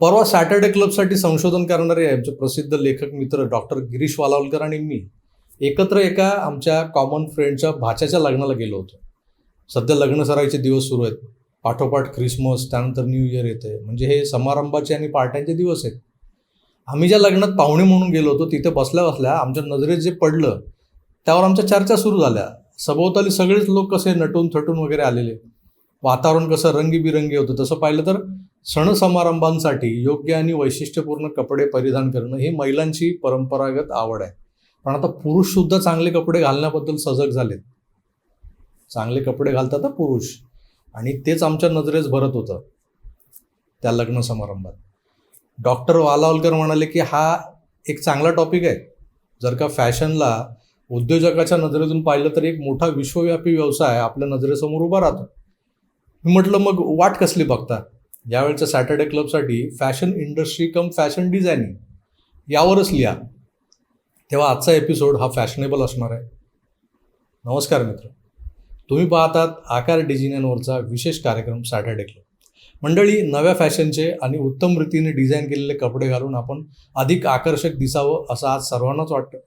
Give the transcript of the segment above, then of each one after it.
परवा सॅटर्डे क्लबसाठी संशोधन करणारे आमचे प्रसिद्ध लेखक मित्र डॉक्टर गिरीश वालावलकर आणि मी एकत्र एका आमच्या कॉमन फ्रेंडच्या भाच्याच्या लग्नाला गेलो होतो. सध्या लग्न सराईचे दिवस सुरू आहेत. पाठोपाठ ख्रिसमस, त्यानंतर न्यू इयर येते. म्हणजे हे समारंभाचे आणि पार्ट्यांचे दिवस आहेत. आम्ही ज्या लग्नात पाहुणे म्हणून गेलो होतो तिथे बसल्या बसल्या आमच्या नजरेत जे पडलं त्यावर आमच्या चर्चा सुरू झाल्या. सभोवताली सगळेच लोक कसे नटून थटून वगैरे आलेले. वातावरण कसं रंगीबिरंगी होतं. तसं पाहिलं तर सण समारंभांसाठी योग्य आणि वैशिष्ट्यपूर्ण कपडे परिधान करणं ही महिलांची परंपरागत आवड आहे. पण आता पुरुषसुद्धा चांगले कपडे घालण्याबद्दल सजग झालेत. चांगले कपडे घालतात पुरुष, आणि तेच आमच्या नजरेस भरत होतं त्या लग्न समारंभात. डॉक्टर वालावलकर म्हणाले की हा एक चांगला टॉपिक आहे. जर का फॅशनला उद्योजकाच्या नजरेतून पाहिलं तर एक मोठा विश्वव्यापी व्यवसाय आपल्या नजरेसमोर उभा राहतो. मी म्हटलं मग वाट कसली बघता. यावेळच्या सॅटर्डे क्लबसाठी फॅशन इंडस्ट्री कम फॅशन डिझायनिंग यावरच लिहा. तेव्हा आजचा एपिसोड हा फॅशनेबल असणार आहे. नमस्कार मित्र, तुम्ही पाहतात आकार डिझायनवरचा विशेष कार्यक्रम सॅटर्डे क्लब. मंडळी, नव्या फॅशनचे आणि उत्तम रीतीने डिझाईन केलेले कपडे घालून आपण अधिक आकर्षक दिसावं असं आज सर्वांनाच वाटतं.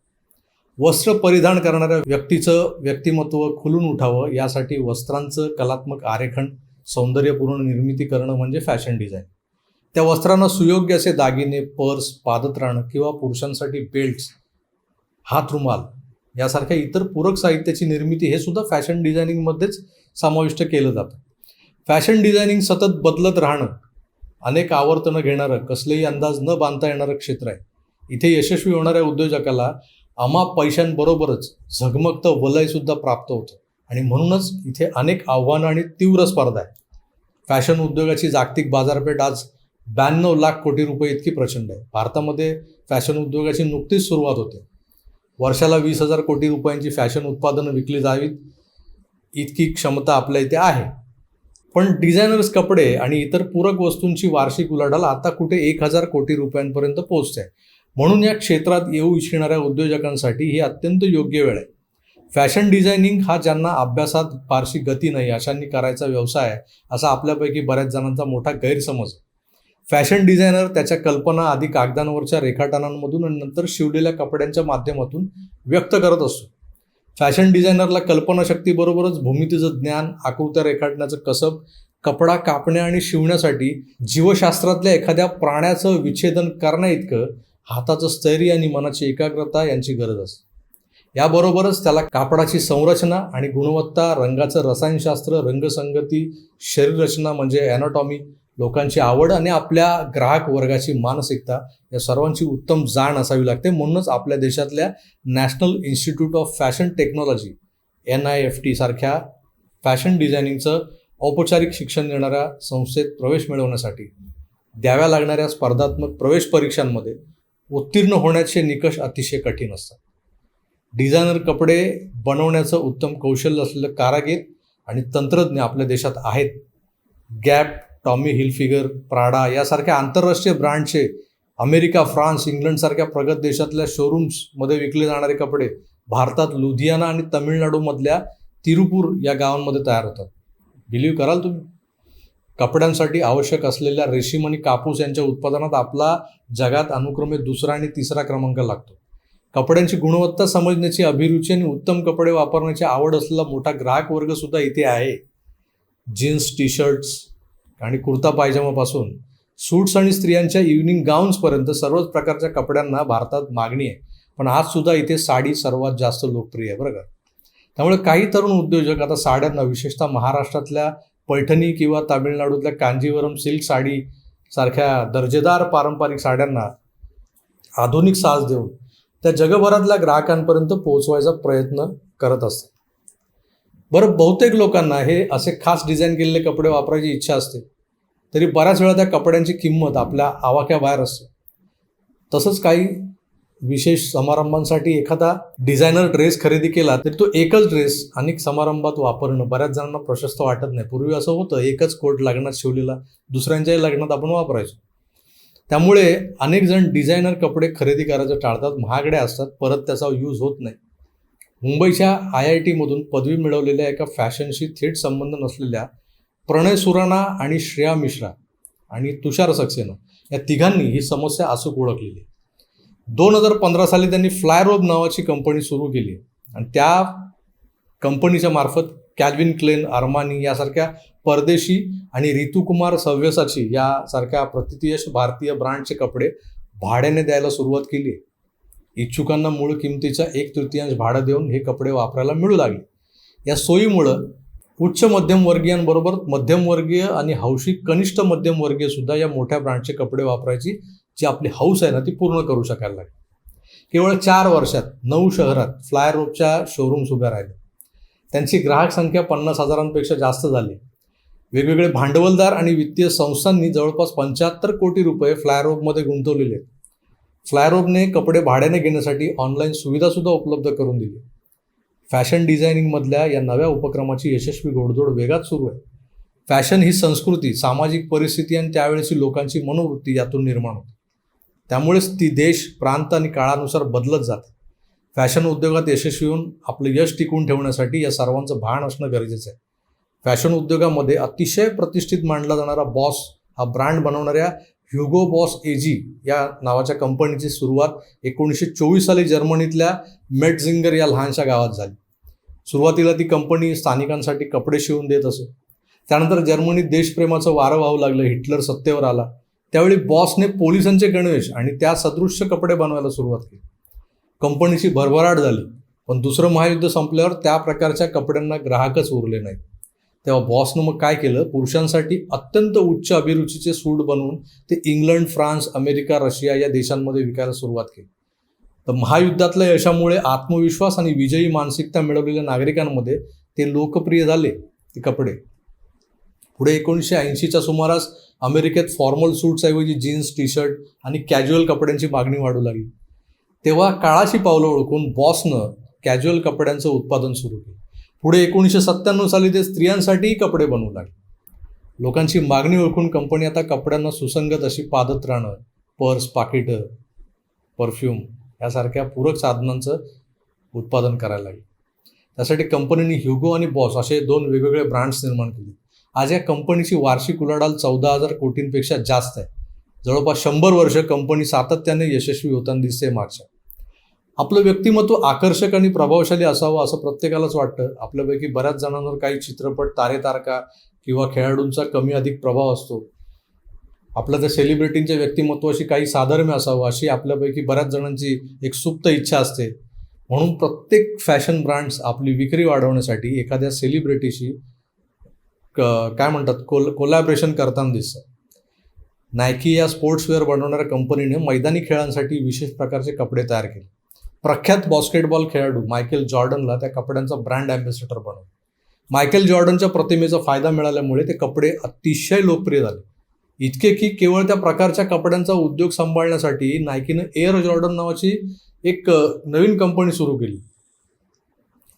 वस्त्र परिधान करणाऱ्या व्यक्तीचं व्यक्तिमत्व खुलून उठावं यासाठी वस्त्रांचं कलात्मक आरेखन, सौंदर्यपूर्ण निर्मिती करणं म्हणजे फॅशन डिझाईन. त्या वस्त्रांना सुयोग्य असे दागिने, पर्स, पादत्राणं किंवा पुरुषांसाठी बेल्ट्स, हात रुमाल यासारख्या इतर पूरक साहित्याची निर्मिती हे सुद्धा फॅशन डिझायनिंगमध्येच समाविष्ट केलं जातं. फॅशन डिझायनिंग सतत बदलत राहणं, अनेक आवर्तनं घेणारं, कसलेही अंदाज न बांधता येणारं क्षेत्र आहे. इथे यशस्वी होणाऱ्या उद्योजकाला अमाप पैशांबरोबरच झगमगतं वलयसुद्धा प्राप्त होतं, आणि म्हणूनच इथे अनेक आव्हानं आणि तीव्र स्पर्धा आहे. फॅशन उद्योगाची जागतिक बाजारपेठ आज 92 लाख कोटी रुपये इतकी प्रचंड आहे. भारतामध्ये फॅशन उद्योगाची नुकतीच सुरुवात होते. वर्षाला 20,000 कोटी रुपयांची फॅशन उत्पादनं विकली जावीत इतकी क्षमता आपल्या इथे आहे. पण डिझायनर्स कपडे आणि इतर पूरक वस्तूंची वार्षिक उलाढाल आता कुठे 1,000 कोटी रुपयांपर्यंत पोहोचते आहे. म्हणून या क्षेत्रात येऊ इच्छिणाऱ्या उद्योजकांसाठी ही अत्यंत योग्य वेळ आहे. फॅशन डिझायनिंग हा ज्यांना अभ्यासात फारशी गती नाही अशांनी करायचा व्यवसाय आहे असा आपल्यापैकी बऱ्याच जणांचा मोठा गैरसमज आहे. फॅशन डिझायनर त्याच्या कल्पना आधी कागदांवरच्या रेखाटनांमधून आणि नंतर शिवलेल्या कपड्यांच्या माध्यमातून व्यक्त करत असतो. फॅशन डिझायनरला कल्पनाशक्तीबरोबरच भूमितीचं ज्ञान, आकृत्या रेखाटण्याचं कसब, कपडा कापण्या आणि शिवण्यासाठी जीवशास्त्रातल्या एखाद्या प्राण्याचं विच्छेदन करण्याइतकं हाताचं स्थैर्य आणि मनाची एकाग्रता यांची गरज असते. याबरोबरच त्याला कापडाची संरचना आणि गुणवत्ता, रंगाचं रसायनशास्त्र, रंगसंगती, शरीररचना म्हणजे ॲनाटॉमी, लोकांची आवड आणि आपल्या ग्राहक वर्गाची मानसिकता या सर्वांची उत्तम जाण असावी लागते. म्हणूनच आपल्या देशातल्या national institute of fashion technology NIFT सारख्या फॅशन डिझायनिंगचं औपचारिक शिक्षण देणाऱ्या संस्थेत प्रवेश मिळवण्यासाठी द्याव्या लागणाऱ्या स्पर्धात्मक प्रवेश परीक्षांमध्ये उत्तीर्ण होण्याचे निकष अतिशय कठीण असतात. डिझायनर कपडे बनवण्याचं उत्तम कौशल्य असलेलं कारागीर आणि तंत्रज्ञ आपल्या देशात आहेत. गॅप, टॉमी हिलफिगर, प्राडा यासारख्या आंतरराष्ट्रीय ब्रँडचे अमेरिका, फ्रान्स, इंग्लंडसारख्या प्रगत देशातल्या शोरूम्समध्ये विकले जाणारे कपडे भारतात लुधियाना आणि तमिळनाडूमधल्या तिरुपूर या गावांमध्ये तयार होतात. बिलीव्ह कराल तुम्ही? कपड्यांसाठी आवश्यक असलेल्या रेशीम आणि कापूस यांच्या उत्पादनात आपला जगात अनुक्रमे 2रा आणि 3रा क्रमांक लागतो. कपड्यांची गुणवत्ता समजण्याची अभिरुची आणि उत्तम कपडे वापरण्याची आवड असलेला मोठा ग्राहक वर्ग सुद्धा इथे आहे. जीन्स, टी शर्ट्स आणि कुर्ता पायजमापासून सूट्स आणि स्त्रियांच्या इव्हनिंग गाऊन्सपर्यंत सर्वच प्रकारच्या कपड्यांना भारतात मागणी आहे. पण आज सुद्धा इथे साडी सर्वात जास्त लोकप्रिय आहे बरं का. त्यामुळे काही तरुण उद्योजक आता साड्यांना, विशेषतः महाराष्ट्रातल्या पैठणी किंवा तामिळनाडूतल्या कांजीवरम सिल्क साडी सारख्या दर्जेदार पारंपरिक साड्यांना आधुनिक साज देऊन त्या जगभरातल्या ग्राहकांपर्यंत पोहोचवायचा प्रयत्न करत असतात. बरं, बहुतेक लोकांना हे असे खास डिझाईन केलेले कपडे वापरायची इच्छा असते, तरी बऱ्याच वेळा त्या कपड्यांची किंमत आपल्या आवाक्याबाहेर असते. तसंच काही विशेष समारंभांसाठी एखादा डिझायनर ड्रेस खरेदी केला तरी तो एकच ड्रेस अनेक समारंभात वापरणं बऱ्याच जणांना प्रशस्त वाटत नाही. पूर्वी असं होतं, एकच कोट लग्नात शिवलेला दुसऱ्यांच्याही लग्नात आपण वापरायचो. त्यामुळे अनेक जण डिझायनर कपडे खरेदी करायचं टाळतात. महागड्या असतात, परत त्याचा यूज होत नाही. मुंबईच्या IIT मधून पदवी मिळवलेल्या एका फॅशनशी थेट संबंध नसलेल्या प्रणय सुराणा आणि श्रेया मिश्रा आणि तुषार सक्सेना या तिघांनी ही समस्या अचूक ओळखलेली. 2015 साली त्यांनी फ्लायरोब नावाची कंपनी सुरू केली आणि त्या कंपनीच्या मार्फत कॅल्विन क्लेन, अरमानी यासारख्या परदेशी आणि ऋतुकुमार सव्यसाची यासारख्या प्रतिथयश भारतीय ब्रँडचे कपडे भाड्याने द्यायला सुरुवात केली. इच्छुकांना मूळ किमतीच्या 1/3 भाडं देऊन हे कपडे वापरायला मिळू लागले. या सोयीमुळं उच्च मध्यमवर्गीयांबरोबर मध्यमवर्गीय आणि हौशी कनिष्ठ मध्यमवर्गीय सुद्धा या मोठ्या ब्रँडचे कपडे वापरायची जी आपली हौस आहे ना ती पूर्ण करू शकायला लागली. केवळ 4 वर्षात 9 शहरात फ्लायरोबच्या शोरूम्स उभ्या राहिल्या. त्यांची ग्राहक संख्या 50,000पेक्षा जास्त झाली. वेगवेगळे भांडवलदार आणि वित्तीय संस्थांनी जवळपास 75 कोटी रुपये फ्लायरोबमध्ये गुंतवलेले आहेत. फ्लायरोबने कपडे भाड्याने घेण्यासाठी ऑनलाईन सुविधासुद्धा उपलब्ध करून दिली. फॅशन डिझायनिंगमधल्या या नव्या उपक्रमाची यशस्वी घोडदौड वेगात सुरू आहे. फॅशन ही संस्कृती, सामाजिक परिस्थिती आणि त्यावेळेची लोकांची मनोवृत्ती यातून निर्माण होते. त्यामुळेच ती देश, प्रांत आणि काळानुसार बदलत जाते. फॅशन उद्योगात यशस्वी होऊन आपलं यश टिकवून ठेवण्यासाठी या सर्वांचं भान असणं गरजेचं आहे. फॅशन उद्योगामध्ये अतिशय प्रतिष्ठित मानला जाणारा बॉस हा ब्रँड बनवणाऱ्या ह्युगो बॉस एजी या नावाच्या कंपनीची सुरुवात 1924 साली जर्मनीतल्या मेटझिंगर या लहानशा गावात झाली. सुरुवातीला ती कंपनी स्थानिकांसाठी कपडे शिवून देत असे. त्यानंतर जर्मनीत देशप्रेमाचं वारं वाहू लागलं. हिटलर सत्तेवर आला. त्यावेळी बॉसने पोलिसांचे गणवेश आणि त्या सदृश्य कपडे बनवायला सुरुवात केली. कंपनीची भरभराट झाली. पण दुसरं महायुद्ध संपल्यावर त्या प्रकारच्या कपड्यांना ग्राहकच उरले नाहीत. तेव्हा बॉसनं मग काय केलं, पुरुषांसाठी अत्यंत उच्च अभिरुचीचे सूट बनवून ते इंग्लंड, फ्रान्स, अमेरिका, रशिया या देशांमध्ये विकायला सुरुवात केली. तर महायुद्धातल्या यशामुळे आत्मविश्वास आणि विजयी मानसिकता मिळवलेल्या नागरिकांमध्ये ते लोकप्रिय झाले ते कपडे. पुढे 1980च्या सुमारास अमेरिकेत फॉर्मल सूट्सऐवजी जीन्स, टी शर्ट आणि कॅज्युअल कपड्यांची मागणी वाढू लागली. तेव्हा काळाची पावलं ओळखून बॉसनं कॅज्युअल कपड्यांचं उत्पादन सुरू केलं. पुढे 1997 साली ते स्त्रियांसाठीही कपडे बनवू लागले. लोकांची मागणी ओळखून कंपनी आता कपड्यांना सुसंगत अशी पादत्राणं, पर्स, पाकिटं, परफ्यूम यासारख्या पूरक साधनांचं उत्पादन करायला लागली. त्यासाठी कंपनीने ह्युगो आणि बॉस असे 2 वेगवेगळे ब्रँड्स निर्माण केले. आज या कंपनीची वार्षिक उलाढाल 14,000 कोटींपेक्षा जास्त आहे. जवळपास 100 वर्ष कंपनी सातत्याने यशस्वी होताना दिसते मागच्या. आपलं व्यक्तिमत्व आकर्षक आणि प्रभावशाली असावं असं प्रत्येकालाच वाटतं. आपल्यापैकी बऱ्याच जणांवर काही चित्रपट, तारका किंवा खेळाडूंचा कमी अधिक प्रभाव असतो. आपल्या त्या सेलिब्रिटींच्या व्यक्तिमत्वाशी काही साधर्म्य असावं अशी आपल्यापैकी बऱ्याच जणांची एक सुप्त इच्छा असते. म्हणून प्रत्येक फॅशन ब्रँड्स आपली विक्री वाढवण्यासाठी एखाद्या सेलिब्रिटीशी कोलॅबरेशन करताना दिसतात. नायकी या स्पोर्ट्सवेअर बनवणाऱ्या कंपनीने मैदानी खेळांसाठी विशेष प्रकारचे कपडे तयार केले. प्रख्यात बास्केटबॉल खेळाडू मायकेल जॉर्डनला त्या कपड्यांचा ब्रँड अँबॅसेडर बनवला. मायकेल जॉर्डनच्या प्रतिमेचा फायदा मिळाल्यामुळे ते कपडे अतिशय लोकप्रिय झाले. इतके की केवळ त्या प्रकारच्या कपड्यांचा उद्योग सांभाळण्यासाठी नायकीनं एअर जॉर्डन नावाची एक नवीन कंपनी सुरू केली.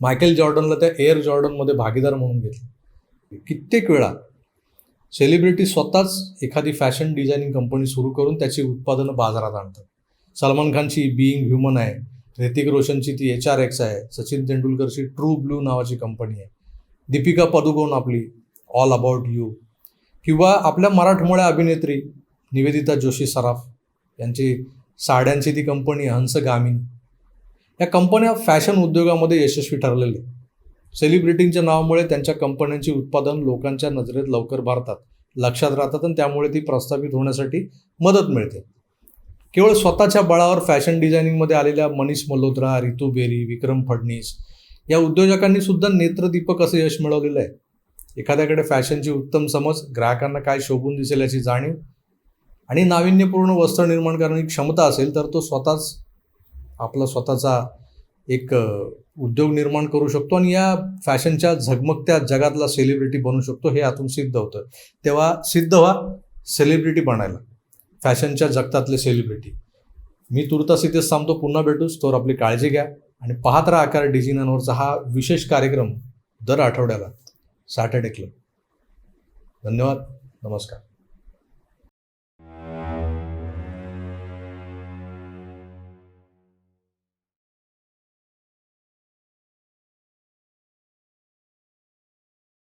मायकेल जॉर्डनला त्या एअर जॉर्डनमध्ये भागीदार म्हणून घेतलं. कित्येक वेळा सेलिब्रिटी स्वतःच एखादी फॅशन डिझायनिंग कंपनी सुरू करून त्याची उत्पादनं बाजारात आणतात. सलमान खानची बिईंग ह्युमन आहे, ऋतिक रोशनची ती HRX आहे, सचिन तेंडुलकरची ट्रू ब्लू नावाची कंपनी आहे, दीपिका पदुकोण आपली ऑल अबाउट यू, किंवा आपल्या मराठमोळ्या अभिनेत्री निवेदिता जोशी सराफ यांची साड्यांची ती कंपनी हंसगामी. या कंपन्या फॅशन उद्योगामध्ये यशस्वी ठरलेले. सेलिब्रिटींच्या नावामुळे त्यांच्या कंपन्यांची उत्पादन लोकांच्या नजरेत लवकर भरतात, लक्षात राहतात आणि त्यामुळे ती प्रस्थापित होण्यासाठी मदत मिळते. केवळ स्वतःच्या बळावर फॅशन डिझायनिंगमध्ये आलेल्या मनीष मल्होत्रा, रितू बेरी, विक्रम फडणीस या उद्योजकांनी सुद्धा नेत्रदीपक असं यश मिळवलेलं आहे. एखाद्याकडे फॅशनची उत्तम समज, ग्राहकांना काय शोभून दिसेल याची जाणीव आणि नाविन्यपूर्ण वस्त्र निर्माण करण्याची क्षमता असेल तर तो आपला स्वतःचा एक उद्योग निर्माण करू शकतो आणि या फॅशनच्या झगमगत्या जगातला सेलिब्रिटी बनू शकतो. हे यातून सिद्ध होतं. तेव्हा सिद्ध व्हा सेलिब्रिटी बनायला, फॅशनच्या जगतातले सेलिब्रिटी. मी तुर्तास इथेच थांबतो. पुन्हा भेटूच. तोवर आपली काळजी घ्या आणि पाहत राहा आकार डिझिनवरचा हा विशेष कार्यक्रम दर आठवड्याला सॅटर्डे क्लब. धन्यवाद. नमस्कार.